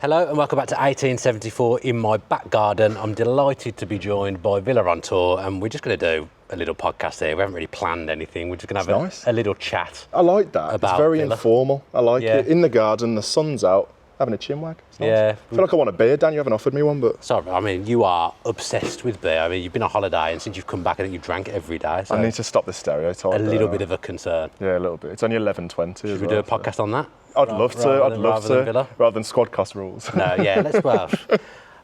Hello and welcome back to 1874 in my back garden. I'm delighted to be joined by Villa on tour, and we're just going to do a little podcast here. We haven't really planned anything. We're just going to have a little chat. I like that. It's very Villa. Informal. I like it. In the garden, the sun's out, having a chinwag. It's nice. Yeah. I feel like I want a beer, Dan. You haven't offered me one, but... Sorry, I mean, you are obsessed with beer. I mean, you've been on holiday, and since you've come back, I think you've drank every day. So I need to stop the stereotype. A little bit of a concern. Yeah, a little bit. It's only 11:20. Should we do a podcast on that? I'd love to. Rather than squad cost rules. No, yeah, let's well.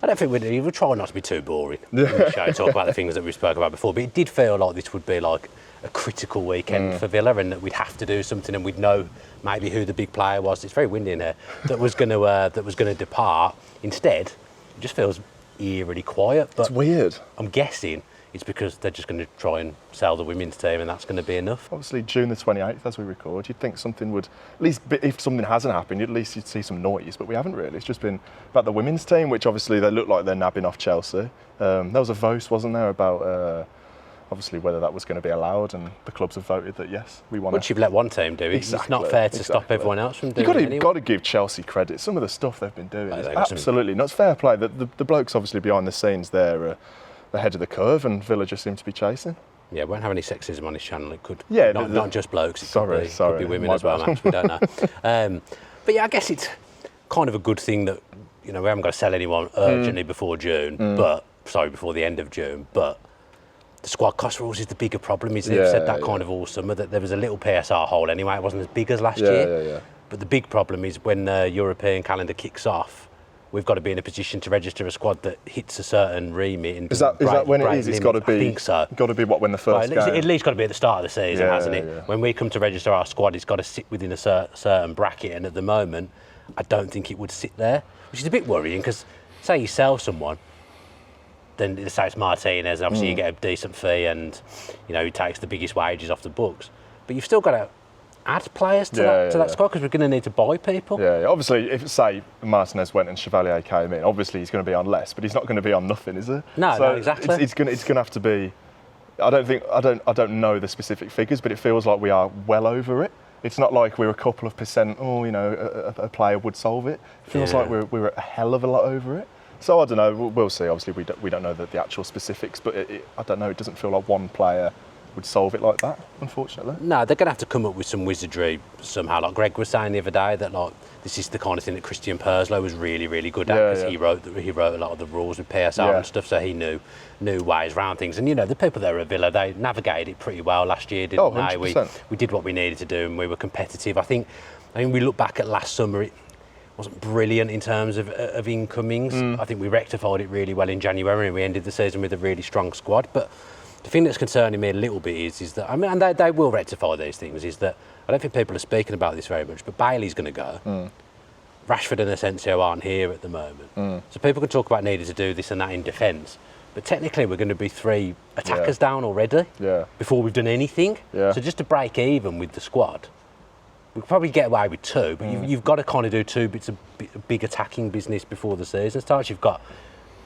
I don't think we'll try not to be too boring. Talk about the things that we spoke about before, but it did feel like this would be like a critical weekend for Villa, and that we'd have to do something, and we'd know maybe who the big player was. It's very windy in here. That was going to depart. Instead, it just feels eerily quiet. But it's weird. I'm guessing it's because they're just going to try and sell the women's team, and that's going to be enough. Obviously, June the 28th, as we record, you'd think something would, at least if something hasn't happened, at least you'd see some noise, but we haven't really. It's just been about the women's team, which obviously they look like they're nabbing off Chelsea. There was a vote, wasn't there, about obviously whether that was going to be allowed, and the clubs have voted that yes, we want. Which you've let one team do. Exactly, it's not fair to stop everyone else from doing it. You've got to give Chelsea credit. Some of the stuff they've been doing is absolutely not fair play. The blokes obviously behind the scenes there. Ahead of the curve, and Villa just seem to be chasing. Yeah, we won't have any sexism on this channel. It could, not just blokes. It could be women as well, Max. We don't know. But yeah, I guess it's kind of a good thing that we haven't got to sell anyone urgently before June, before the end of June. But the squad cost rules is the bigger problem, isn't it? We've said that kind of all summer, that there was a little PSR hole anyway. It wasn't as big as last year. Yeah. But the big problem is when the European calendar kicks off, we've got to be in a position to register a squad that hits a certain remit. And is that when it is? It's got to be. I think so. Got to be when the first game. At least got to be at the start of the season, hasn't it? Yeah. When we come to register our squad, it's got to sit within a certain bracket. And at the moment, I don't think it would sit there, which is a bit worrying. Because say you sell someone, then say it's Martinez. Obviously, you get a decent fee, and he takes the biggest wages off the books. But you've still got to add players to that squad, because we're going to need to buy people. Yeah. Obviously, if say Martinez went and Chevalier came in, obviously he's going to be on less, but he's not going to be on nothing, is he? No, exactly. It's going to have to be. I don't know the specific figures, but it feels like we are well over it. It's not like we're a couple of percent. A player would solve it. It feels like we're a hell of a lot over it. So I don't know. We'll see. Obviously, we don't know the actual specifics, but I don't know. It doesn't feel like one player would solve it like that, unfortunately. No, they're going to have to come up with some wizardry somehow. Like Greg was saying the other day, that this is the kind of thing that Christian Perslow was really, really good at, because he wrote a lot of the rules with PSR and stuff, so he knew ways around things. And the people there at Villa, they navigated it pretty well last year, didn't they? We did what we needed to do, and we were competitive. I think we look back at last summer, it wasn't brilliant in terms of incomings. I think we rectified it really well in January, and we ended the season with a really strong squad. But the thing that's concerning me a little bit is that, and they will rectify these things, is that I don't think people are speaking about this very much, but Bailey's going to go. Rashford and Asensio aren't here at the moment. So people can talk about needing to do this and that in defence, but technically we're going to be 3 attackers down already before we've done anything. So just to break even with the squad, we could probably get away with 2, but you've got to kind of do 2 bits of big attacking business before the season starts. You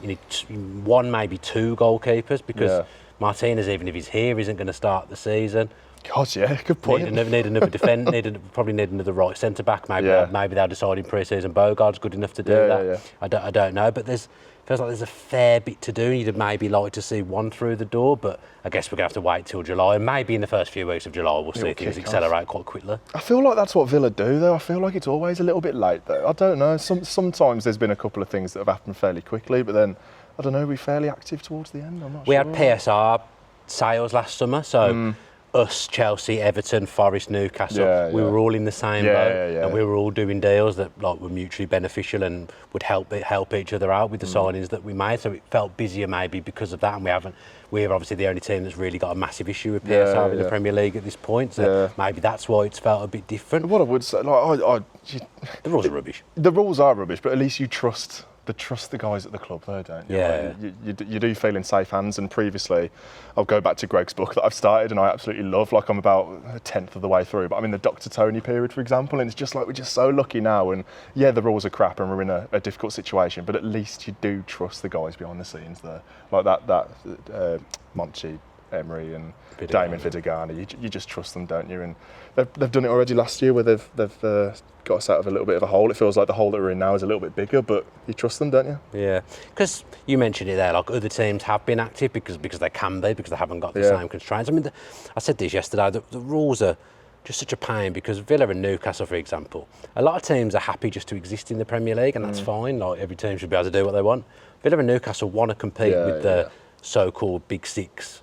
need 1, maybe 2 goalkeepers, because Martinez, even if he's here, isn't going to start the season. God, yeah, good point. Need another defence. Probably need another right centre back. Maybe they'll decide in pre-season Bogart's good enough to do that. I don't know, but feels like there's a fair bit to do. You'd maybe like to see 1 through the door, but I guess we're going to have to wait till July. And maybe in the first few weeks of July, we'll see things accelerate quite quickly. I feel like that's what Villa do, though. I feel like it's always a little bit late, though. I don't know. Sometimes there's been a couple of things that have happened fairly quickly, but then, I don't know, we're fairly active towards the end. I'm not sure. We had PSR sales last summer, so us, Chelsea, Everton, Forest, Newcastle, we were all in the same boat, and we were all doing deals that were mutually beneficial and would help each other out with the signings that we made. So it felt busier maybe because of that, and we're obviously the only team that's really got a massive issue with PSR in the Premier League at this point. So maybe that's why it's felt a bit different. What I would say, the rules are rubbish. The rules are rubbish, but at least you trust the guys at the club, though, don't you? Yeah. Like, you do feel in safe hands. And previously, I'll go back to Greg's book that I've started and I absolutely love. Like, I'm about a 10th of the way through, but I'm in the Dr. Tony period, for example, and it's just like we're just so lucky now. And the rules are crap and we're in a difficult situation, but at least you do trust the guys behind the scenes there. Like that Monchi, Emery and Damien Vidagana, you just trust them, don't you? And they've done it already last year, where they've got us out of a little bit of a hole. It feels like the hole that we're in now is a little bit bigger, but you trust them, don't you? Yeah, because you mentioned it there, like other teams have been active because they can be, because they haven't got the same constraints. I mean, I said this yesterday, the rules are just such a pain, because Villa and Newcastle, for example, a lot of teams are happy just to exist in the Premier League, and that's fine. Like, every team should be able to do what they want. Villa and Newcastle want to compete with the so-called Big Six,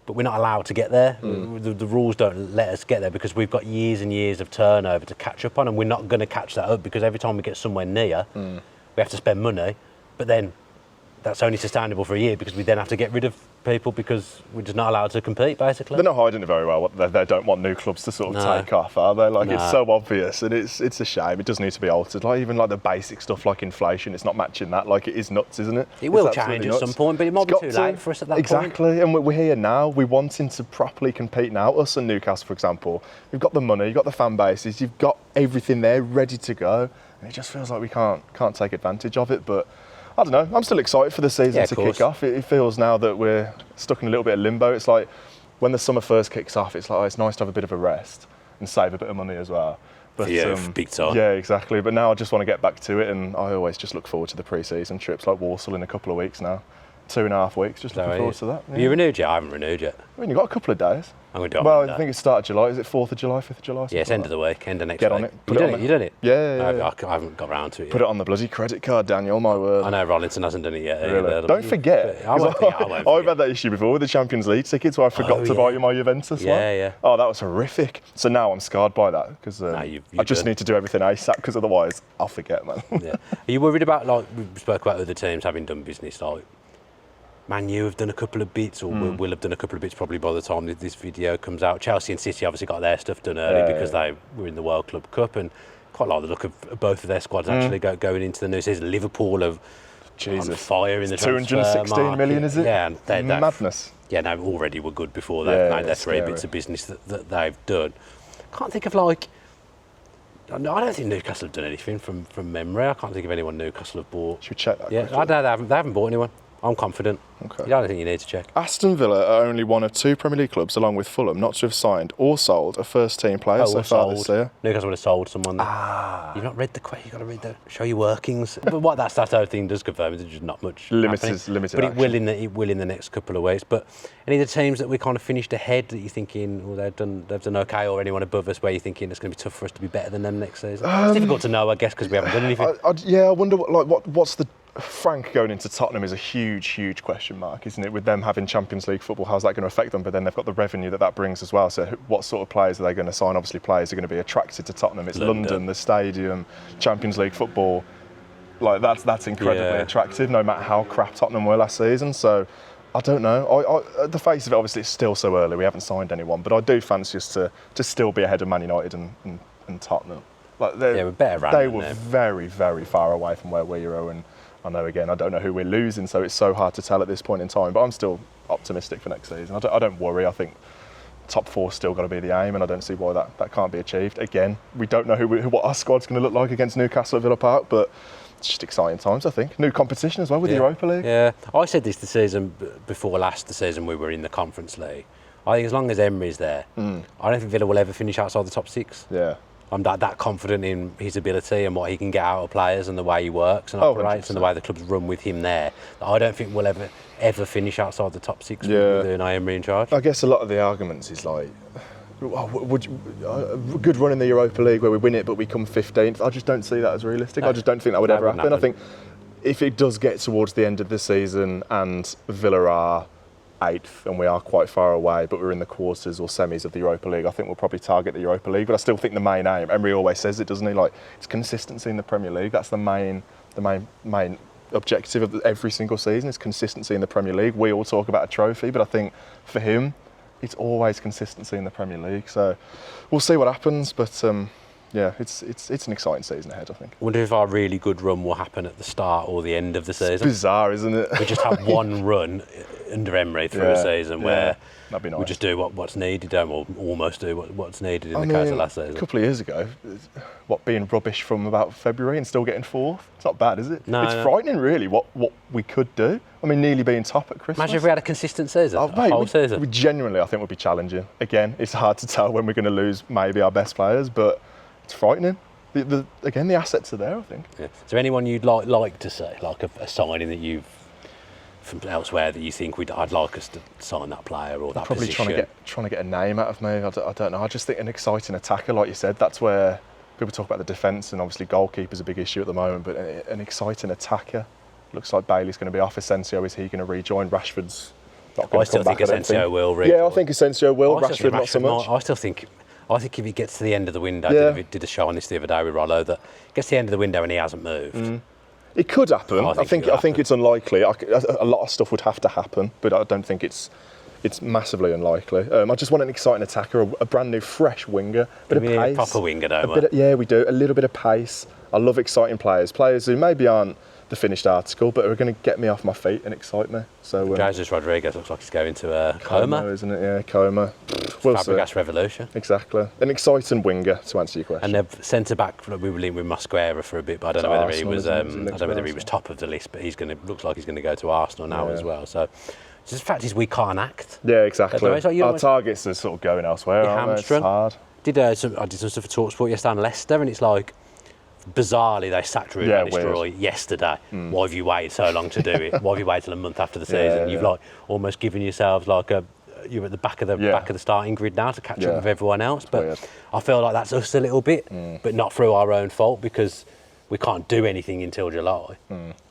but we're not allowed to get there. The rules don't let us get there, because we've got years and years of turnover to catch up on, and we're not going to catch that up, because every time we get somewhere near, we have to spend money, but then that's only sustainable for a year, because we then have to get rid of people because we're just not allowed to compete, basically. They're not hiding it very well. They don't want new clubs to sort of take off, are they? Like, it's so obvious, and it's a shame. It does need to be altered. Like, even like the basic stuff like inflation, it's not matching that. Like, it is nuts, isn't it? It will change at some point, but it might be too late for us at that point. Exactly, and we're here now. We're wanting to properly compete now. Us and Newcastle, for example, we've got the money, you've got the fan bases, you've got everything there ready to go, and it just feels like we can't take advantage of it. But I don't know, I'm still excited for the season to kick off. It feels now that we're stuck in a little bit of limbo. It's like when the summer first kicks off, it's like, oh, it's nice to have a bit of a rest and save a bit of money as well. But big time. Yeah, exactly. But now I just want to get back to it, and I always just look forward to the pre-season trips, like Walsall in a couple of weeks now. 2.5 weeks, just looking forward to that. Have you renewed yet? I haven't renewed yet. I mean, you've got a couple of days. I'm going to do it. Well, I think it's start of July. Is it 4th of July, 5th of July? Yeah, it's end of the week, end of next week. Get on it. You done it? Yeah. I haven't got round to it yet. Put it on the bloody credit card, Daniel, my word. I know Rollinson hasn't done it yet. Really? Don't forget. I've had that issue before with the Champions League tickets, where I forgot to buy you my Juventus one. Yeah. Oh, that was horrific. So now I'm scarred by that, because I just need to do everything ASAP, because otherwise I'll forget, man. Yeah. Are you worried about, like, we spoke about other teams having done business, like Man U have done a couple of bits, or will have done a couple of bits probably by the time this video comes out. Chelsea and City obviously got their stuff done early because they were in the World Club Cup, and quite like the look of both of their squads actually going into the new season. Liverpool have on fire in the transfer market. 216 million, is it? Yeah, and they're madness. Yeah, no, already were good before they made their three bits of business that they've done. Can't think of, like, I don't think Newcastle have done anything from memory. I can't think of anyone Newcastle have bought. Should we check that? Yeah, I don't, they haven't bought anyone. I'm confident. Okay. I don't think you need to check. Aston Villa are only one of 2 Premier League clubs, along with Fulham, not to have signed or sold a first-team player so far this year. Newcastle would have sold someone there. You've not read the question. You've got to read show your workings. But what that whole thing does confirm is there's just not much limited. But it will in the next couple of weeks. But any of the teams that we kind of finished ahead that you're thinking, well, they've done okay, or anyone above us where you're thinking it's going to be tough for us to be better than them next season? It's difficult to know, I guess, because we haven't done anything. I wonder what's the... Frank going into Tottenham is a huge question mark, isn't it? With them having Champions League football, how's that going to affect them? But then they've got the revenue that brings as well. So what sort of players are they going to sign? Obviously, players are going to be attracted to Tottenham. It's London, the stadium, Champions League football. Like, that's incredibly attractive, no matter how crap Tottenham were last season. So I don't know. At the face of it, obviously, it's still so early. We haven't signed anyone, but I do fancy us to still be ahead of Man United and Tottenham. Like, we're better. They were very, very far away from where we are, and I know, again, I don't know who we're losing, so it's so hard to tell at this point in time, but I'm still optimistic for next season. I don't worry. I think top 4's still got to be the aim, and I don't see why that can't be achieved. Again, we don't know what our squad's going to look like against Newcastle at Villa Park, but it's just exciting times, I think. New competition as well with the Europa League. Yeah, I said this the season before last, the season we were in the Conference League. I think as long as Emery's there, I don't think Villa will ever finish outside the top 6. Yeah. I'm that confident in his ability and what he can get out of players and the way he works and operates 100%. And the way the club's run with him there. I don't think we'll ever finish outside the top 6 with Unai Emery in charge. I guess a lot of the arguments is like, a good run in the Europa League where we win it but we come 15th. I just don't see that as realistic. I just don't think that would ever happen. I think if it does get towards the end of the season and Villa are 8th and we are quite far away, but we're in the quarters or semis of the Europa League, I think we'll probably target the Europa League. But I still think the main aim, Emery always says it, doesn't he? Like, it's consistency in the Premier League. That's the main objective of every single season, is consistency in the Premier League. We all talk about a trophy, but I think for him, it's always consistency in the Premier League. So we'll see what happens, but it's an exciting season ahead, I think. I wonder if our really good run will happen at the start or the end of the season. It's bizarre, isn't it? We just have one run under Emery through a season where that'd be nice. we just do what's needed, or almost do what's needed in the case of last season. A couple of years ago, being rubbish from about February and still getting fourth, it's not bad, is it? It's frightening, really, what we could do. I mean, nearly being top at Christmas. Imagine if we had a consistent season, whole season. We genuinely, I think, would be challenging. Again, it's hard to tell when we're going to lose maybe our best players, but it's frightening. Again, the assets are there, I think. Yeah. Is there anyone you'd like to see, like a signing that you've from elsewhere that you think I'd like us to sign that player or that probably position? trying to get a name out of me. I don't know. I just think an exciting attacker, like you said, that's where people talk about the defence, and obviously goalkeeper's a big issue at the moment. But an exciting attacker. Looks like Bailey's going to be off. Asensio, is he going to rejoin? Rashford's not going to come back. I still think Asensio will rejoin. Yeah, I think Asensio will. Rashford not so much. I think if he gets to the end of the window, did a show on this the other day with Rollo, that gets to the end of the window and he hasn't moved. It could happen. I think it's unlikely. A lot of stuff would have to happen, but I don't think it's massively unlikely. I just want an exciting attacker, a brand new, fresh winger, bit of pace. A proper winger, don't we? Yeah, we do. A little bit of pace. I love exciting players who maybe aren't the finished article, but are going to get me off my feet and excite me. So Jesus Rodriguez looks like he's going to coma, isn't it? Yeah, coma. Fabregas revolution. Exactly. An exciting winger, to answer your question. And they've centre back. We were linked with Mosquera for a bit, but I don't know whether he was. I don't know whether he was top of the list, but looks like he's going to go to Arsenal now as well. So. The fact is, we can't act. Yeah, exactly. Our targets are sort of going elsewhere. It's hard. I did some stuff for TalkSport yesterday on Leicester, and it's like, bizarrely, they sacked Ruben Van Nistelrooy yesterday. Why have you waited so long to do it? Why have you waited till a month after the season? You've like almost given yourselves like you're at the back of the starting grid now to catch up with everyone else. But I feel like that's us a little bit, but not through our own fault, because we can't do anything until July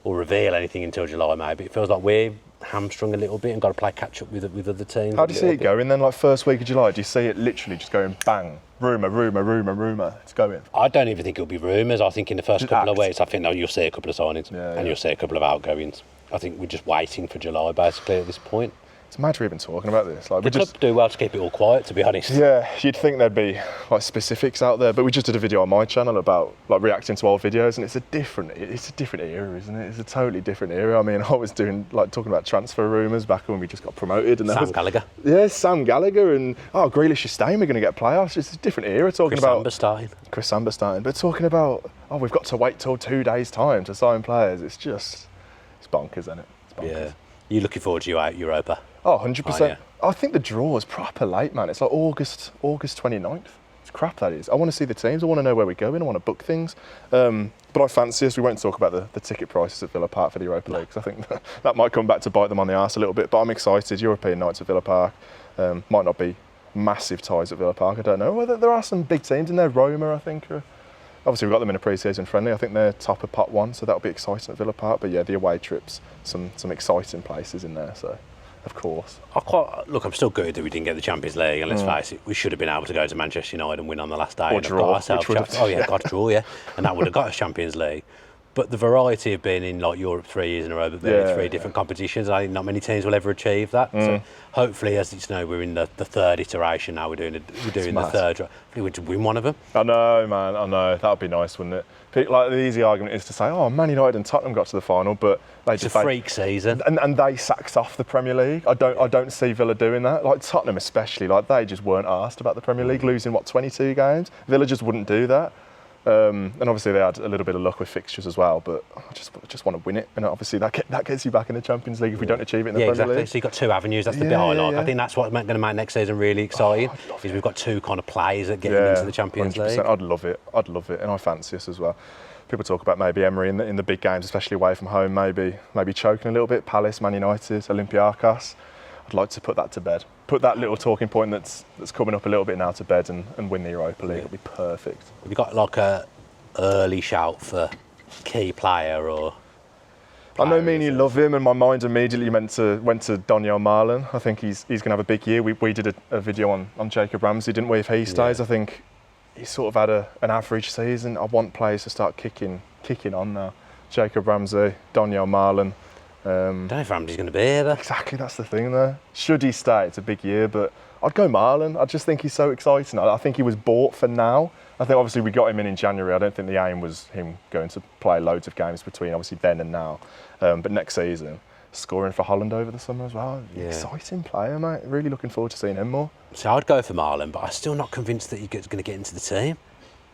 or reveal anything until July. Maybe it feels like we're hamstrung a little bit and got to play catch up with other teams. How do you see it going then? Like first week of July, do you see it literally just going bang? Rumour, it's going. I don't even think it'll be rumours. I think in the first couple of weeks, I think you'll see a couple of signings and you'll see a couple of outgoings. I think we're just waiting for July basically at this point. It's mad we're even talking about this. Like, the club do well to keep it all quiet, to be honest. Yeah, you'd think there'd be like specifics out there, but we just did a video on my channel about like reacting to old videos, and it's a different era, isn't it? It's a totally different era. I mean, I was doing like talking about transfer rumours back when we just got promoted, and Gallagher. Yeah, Sam Gallagher, and Grealish is staying. We're going to get playoffs. It's a different era. Talking about Chris Samber starting, but talking about we've got to wait till 2 days' time to sign players. It's bonkers, isn't it? It's bonkers. Yeah. You looking forward to Europa? Oh, 100%. I think the draw is proper late, man. It's like August 29th. It's crap, that is. I want to see the teams. I want to know where we're going. I want to book things. But I fancy us. We won't talk about the ticket prices at Villa Park for the Europa League, because I think that might come back to bite them on the arse a little bit. But I'm excited. European nights at Villa Park. Might not be massive ties at Villa Park. I don't know. Well, there are some big teams in there. Roma, I think. Obviously, we've got them in a pre-season friendly. I think they're top of pot 1, so that'll be exciting at Villa Park. But yeah, the away trips, some exciting places in there. So. Of course. I'm still good that we didn't get the Champions League, and let's face it, we should have been able to go to Manchester United and win on the last day. Or draw. Got a draw, and that would have got us Champions League. But the variety of being in like Europe 3 years in a row, but being in 3 different competitions, I think not many teams will ever achieve that. So hopefully, as it's we're in the third iteration now. We're doing the third. Hopefully, we win one of them. I know, man. I know. That would be nice, wouldn't it? Like the easy argument is to say, Man United and Tottenham got to the final, but it's a freak season, and they sacked off the Premier League. I don't see Villa doing that. Like Tottenham especially, like they just weren't asked about the Premier League, losing 22 games. Villa just wouldn't do that. And obviously they had a little bit of luck with fixtures as well, but I just want to win it, and obviously that gets you back in the Champions League if we don't achieve it in the Premier League. So you've got 2 avenues. That's the bit I like. I think that's what's going to make next season really exciting. Is we've got 2 kind of plays that get into the Champions 100%. League. I'd love it, and I fancy us as well. People talk about maybe Emery in the big games, especially away from home, maybe choking a little bit. Palace, Man United, Olympiacos. I'd like to put that to bed. Put that little talking point that's coming up a little bit now to bed, and win the Europa League. It'll be perfect. Have you got like a early shout for key player or? I know me and you love him, and my mind immediately went to Daniel Marlon. I think he's going to have a big year. We did a video on Jacob Ramsey, didn't we? If he stays, I think he's sort of had an average season. I want players to start kicking on now. Jacob Ramsey, Daniel Marlon. I don't know if Ramsey's going to be here though. Exactly, that's the thing there. Should he stay, it's a big year, but I'd go Marlon. I just think he's so exciting. I think he was bought for now. I think obviously we got him in January. I don't think the aim was him going to play loads of games between obviously then and now. But next season, scoring for Holland over the summer as well. Yeah. Exciting player, mate. Really looking forward to seeing him more. So I'd go for Marlon, but I'm still not convinced that he's going to get into the team.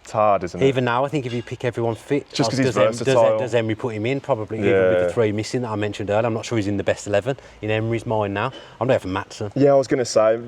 It's hard, isn't it? Even now, I think if you pick everyone fit, Just 'cause he's versatile. Does Emery put him in? Probably, even with the 3 missing that I mentioned earlier. I'm not sure he's in the best 11 in Emery's mind now. I'm there for Maatsen. Yeah, I was going to say,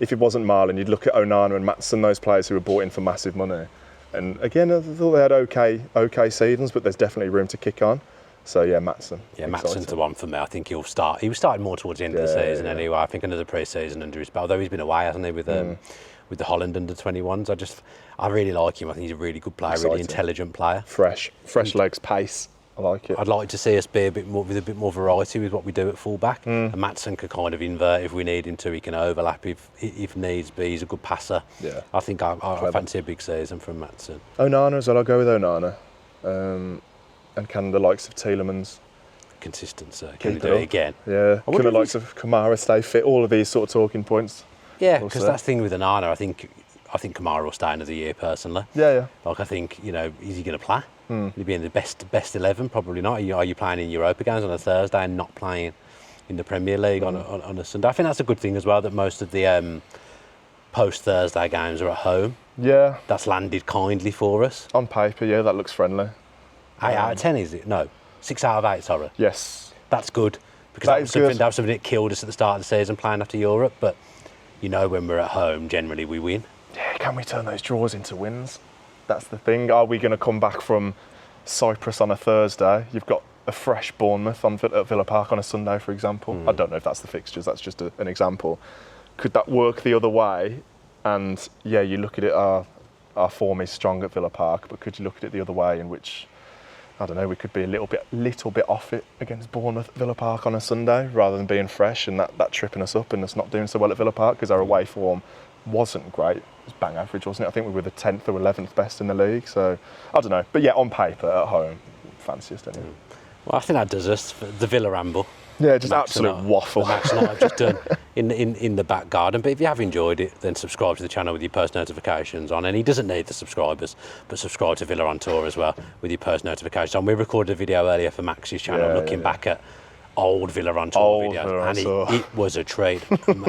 if it wasn't Marlon, you'd look at Onana and Maatsen, those players who were bought in for massive money. And again, I thought they had okay seasons, but there's definitely room to kick on. So yeah, Maatsen. Yeah, Maatsen's the one for me. I think he'll start. He was starting more towards the end of the season anyway. I think another pre-season under his belt. Although he's been away, hasn't he, with the Holland under 21s. I really like him. I think he's a really good player, really intelligent player. Fresh legs, pace. I like it. I'd like to see us be a bit more variety with what we do at full-back. And Maatsen could kind of invert if we need him to. He can overlap if needs be. He's a good passer. Yeah. I think I fancy a big season from Maatsen. Onana as well. I'll go with Onana. And can the likes of Tielemans consistency? Can they do it again? Yeah. Can the likes of Kamara stay fit? All of these sort of talking points. Yeah, because that's the thing with Onana. I think Kamara will stay another year personally. Yeah. Like I think, is he going to play? Will he be in the best 11? Probably not. Are you playing in Europa games on a Thursday and not playing in the Premier League on a Sunday? I think that's a good thing as well, that most of the post-Thursday games are at home. Yeah. That's landed kindly for us. On paper, yeah, that looks friendly. 8 out of 10, is it? No. 6 out of 8, sorry. Yes. That's good. Because that was something that killed us at the start of the season playing after Europe. But, when we're at home, generally we win. Yeah, can we turn those draws into wins? That's the thing. Are we going to come back from Cyprus on a Thursday? You've got a fresh Bournemouth at Villa Park on a Sunday, for example. I don't know if that's the fixtures. That's just an example. Could that work the other way? And, yeah, you look at it, our form is strong at Villa Park, but could you look at it the other way in which, I don't know, we could be a little bit off it against Bournemouth at Villa Park on a Sunday rather than being fresh and that tripping us up and us not doing so well at Villa Park because our away form wasn't great. It was bang average, wasn't it? I think we were the 10th or 11th best in the league. So, I don't know. But yeah, on paper, at home, fanciest anyway. Well, I think that does us for the Villa ramble. Yeah, just absolute waffle. Max and I have just done in the back garden. But if you have enjoyed it, then subscribe to the channel with your post notifications on. And he doesn't need the subscribers, but subscribe to Villa on Tour as well with your post notifications on. We recorded a video earlier for Max's channel looking back at old Villa on Tour videos, and it was a treat.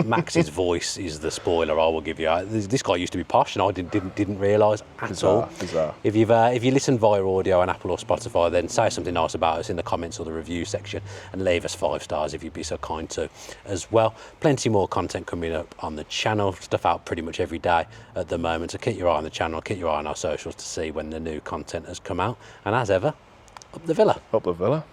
Max's voice is the spoiler I will give you. This guy used to be posh, and I didn't realise at all. Bizarre. If you listen via audio on Apple or Spotify, then say something nice about us in the comments or the review section, and leave us 5 stars if you'd be so kind to as well. Plenty more content coming up on the channel, stuff out pretty much every day at the moment. So keep your eye on the channel, keep your eye on our socials to see when the new content has come out. And as ever, up the Villa. Up the Villa.